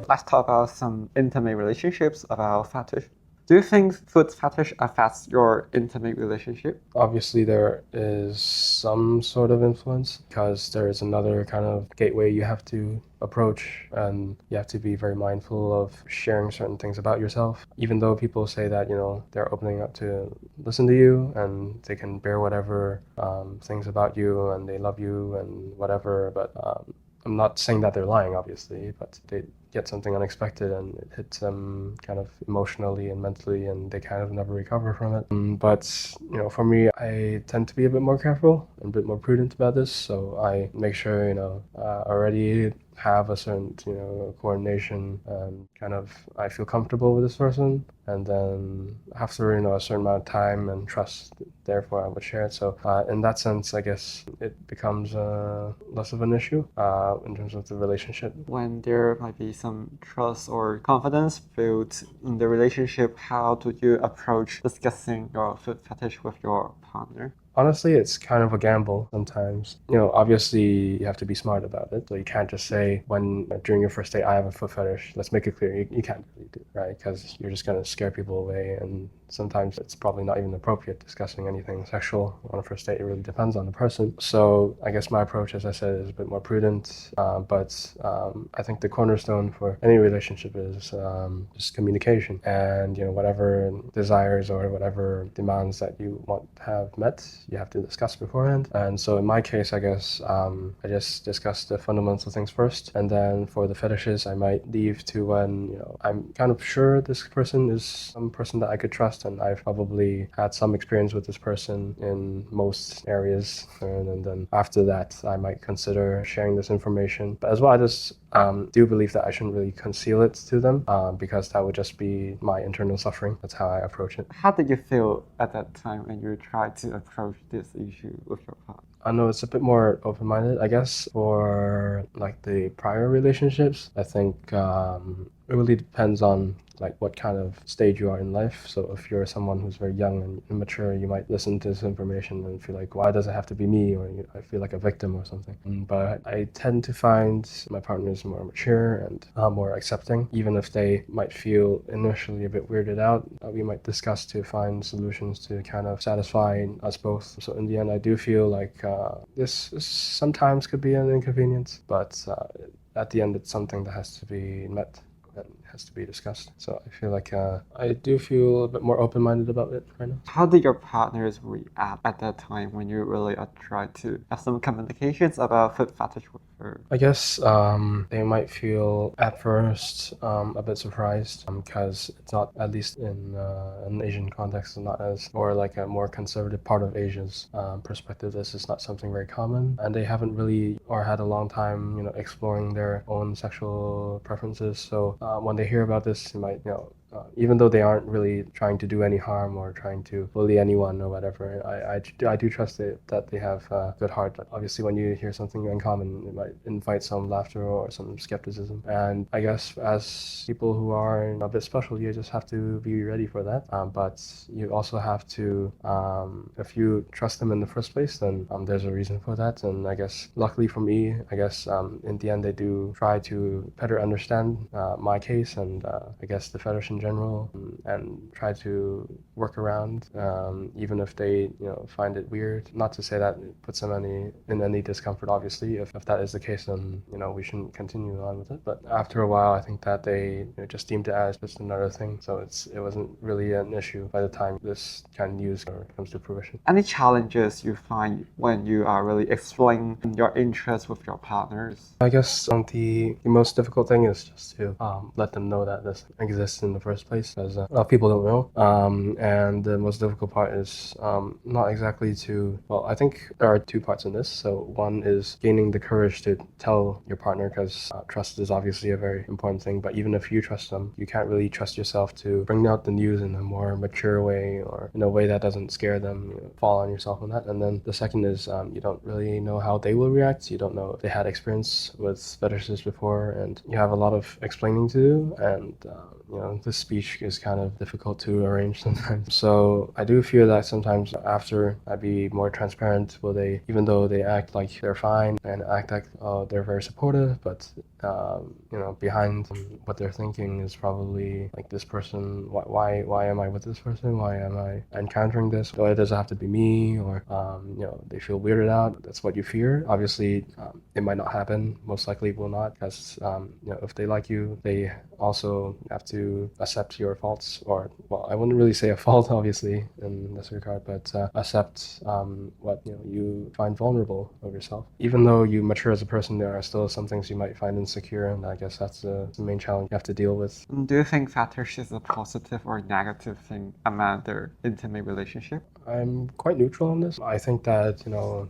let's talk about some intimate relationships about fetish. Do you think foot fetish affects your intimate relationship? Obviously, there is some sort of influence because there is another kind of gateway you have to approach, and you have to be very mindful of sharing certain things about yourself. Even though people say that, they're opening up to listen to you and they can bear whatever things about you and they love you and whatever, but I'm not saying that they're lying, obviously, but they get something unexpected and it hits them kind of emotionally and mentally, and they kind of never recover from it. But for me, I tend to be a bit more careful and a bit more prudent about this. So I make sure, already have a certain, coordination and kind of I feel comfortable with this person, and then after a certain amount of time and trust, therefore I would share it. So in that sense, I guess it becomes less of an issue in terms of the relationship. When there might be some trust or confidence built in the relationship, how do you approach discussing your foot fetish with your partner? Honestly, it's kind of a gamble sometimes. Obviously you have to be smart about it. So you can't just say during your first date, I have a foot fetish. Let's make it clear. You can't really do it, right? Because you're just going to scare people away. And sometimes it's probably not even appropriate discussing anything sexual on a first date. It really depends on the person. So I guess my approach, as I said, is a bit more prudent. But I think the cornerstone for any relationship is just communication, and whatever desires or whatever demands that you want to have met, you have to discuss beforehand. And so in my case, I guess I just discuss the fundamental things first, and then for the fetishes, I might leave to when I'm kind of sure this person is some person that I could trust, and I've probably had some experience with this person in most areas, and then after that, I might consider sharing this information. But as well, I just do believe that I shouldn't really conceal it to them because that would just be my internal suffering. That's how I approach it. How did you feel at that time when you tried to approach this issue with your partner? I know it's a bit more open-minded, I guess. For like the prior relationships, I think it really depends on like what kind of stage you are in life. So if you're someone who's very young and immature, you might listen to this information and feel like, why does it have to be me? Or I feel like a victim or something. But I tend to find my partners more mature and more accepting, even if they might feel initially a bit weirded out. We might discuss to find solutions to kind of satisfy us both. So in the end, I do feel like this sometimes could be an inconvenience, but at the end, it's something that has to be met and has to be discussed. So I feel like I do feel a bit more open-minded about it right now. How did your partners react at that time when you really tried to have some communications about foot fetish with her? I guess they might feel at first a bit surprised because it's not, at least in an Asian context, not as, or like a more conservative part of Asia's perspective, this is not something very common, and they haven't really or had a long time, exploring their own sexual preferences. So when they hear about this, they might, even though they aren't really trying to do any harm or trying to bully anyone or whatever, I do trust that they have a good heart. But obviously, when you hear something uncommon, it might invite some laughter or some skepticism. And I guess as people who are a bit special, you just have to be ready for that. But you also have to, if you trust them in the first place, then there's a reason for that. And I guess luckily for me, I guess in the end, they do try to better understand my case and I guess the fetish in general, and try to work around, even if they find it weird. Not to say that it puts them in any discomfort, obviously. If that is the case, then we shouldn't continue on with it. But after a while, I think that they just deemed it as just another thing. So it wasn't really an issue by the time this kind of news comes to fruition. Any challenges you find when you are really exploring your interests with your partners? I guess the most difficult thing is just to let them know that this exists in the first place, because a lot of people don't know. And the most difficult part is not exactly to, well, I think there are two parts in this. So one is gaining the courage to tell your partner, because trust is obviously a very important thing. But even if you trust them, you can't really trust yourself to bring out the news in a more mature way or in a way that doesn't scare them. Fall on yourself on that. And then the second is you don't really know how they will react. You don't know if they had experience with fetishes before, and you have a lot of explaining to do, and this speech is kind of difficult to arrange sometimes. So I do fear that sometimes after I be more transparent, will they, even though they act like they're fine and act like they're very supportive, but behind what they're thinking is probably like, this person, why am I with this person? Why am I encountering this? Why does it have to be me? Or they feel weirded out. That's what you fear. Obviously, it might not happen. Most likely it will not, because if they like you, they also have to accept your faults, or, well, I wouldn't really say a fault, obviously, in this regard, but accept what you find vulnerable of yourself. Even though you mature as a person, there are still some things you might find insecure, and I guess that's the main challenge you have to deal with. Do you think fetish is a positive or negative thing among their intimate relationship? I'm quite neutral on this. I think that,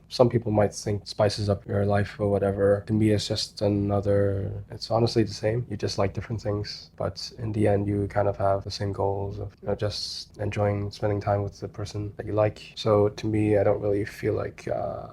some people might think spices up your life or whatever. To me, it's just it's honestly the same. You just like different things, but in the end, you kind of have the same goals of just enjoying spending time with the person that you like. So to me, I don't really feel like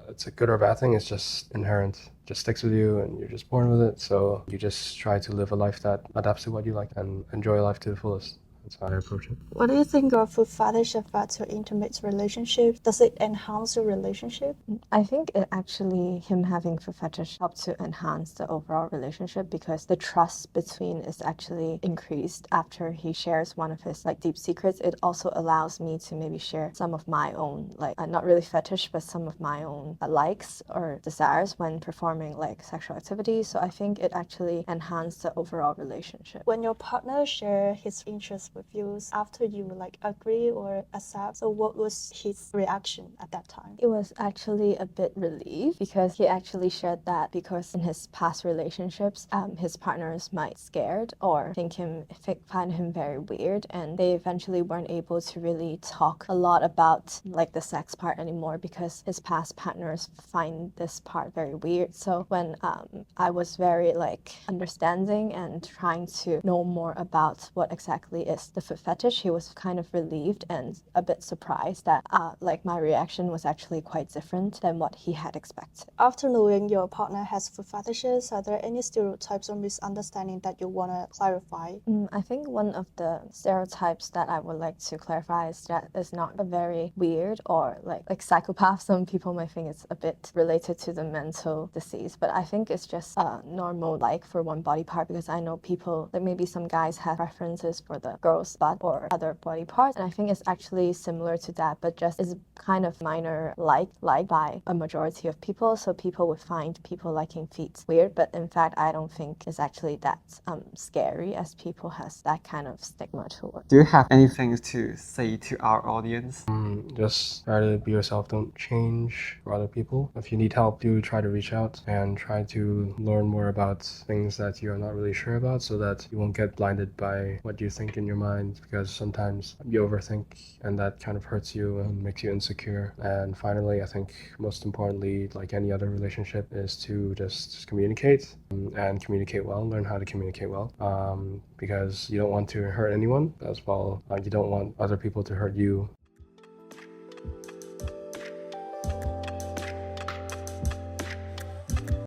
it's a good or bad thing. It's just inherent. Just sticks with you, and you're just born with it. So you just try to live a life that adapts to what you like and enjoy life to the fullest. That's how I approach it. What do you think of food fetish affect your intimate relationship? Does it enhance your relationship? I think it actually, him having food fetish helped to enhance the overall relationship, because the trust between is actually increased after he shares one of his deep secrets. It also allows me to maybe share some of my own, not really fetish, but some of my own likes or desires when performing sexual activities. So I think it actually enhanced the overall relationship. When your partner share his interests with you after you agree or accept, so what was his reaction at that time? It was actually a bit relieved, because he actually shared that because in his past relationships, his partners might scared or find him very weird, and they eventually weren't able to really talk a lot about the sex part anymore, because his past partners find this part very weird. So when I was very understanding and trying to know more about what exactly is the foot fetish, he was kind of relieved and a bit surprised that my reaction was actually quite different than what he had expected. After knowing your partner has food fetishes, are there any stereotypes or misunderstanding that you want to clarify? I think one of the stereotypes that I would like to clarify is that it's not a very weird or like psychopath. Some people might think it's a bit related to the mental disease, but I think it's just normal for one body part, because I know people, maybe some guys have preferences for the girl's butt or other body parts, and I think it's actually similar to that, but just is kind of minor liked by a majority of people. So people would find people liking feet weird, but in fact I don't think it's actually that scary as people has that kind of stigma towards. Do you have anything to say to our audience? Just try to be yourself. Don't change for other people. If you need help, do try to reach out and try to learn more about things that you're not really sure about, so that you won't get blinded by what you think in your mind, because sometimes you overthink and that kind of hurts you and makes you insecure. And finally, I think most importantly, like any other relationship, is to just communicate and communicate well, learn how to communicate well, because you don't want to hurt anyone as well. You don't want other people to hurt you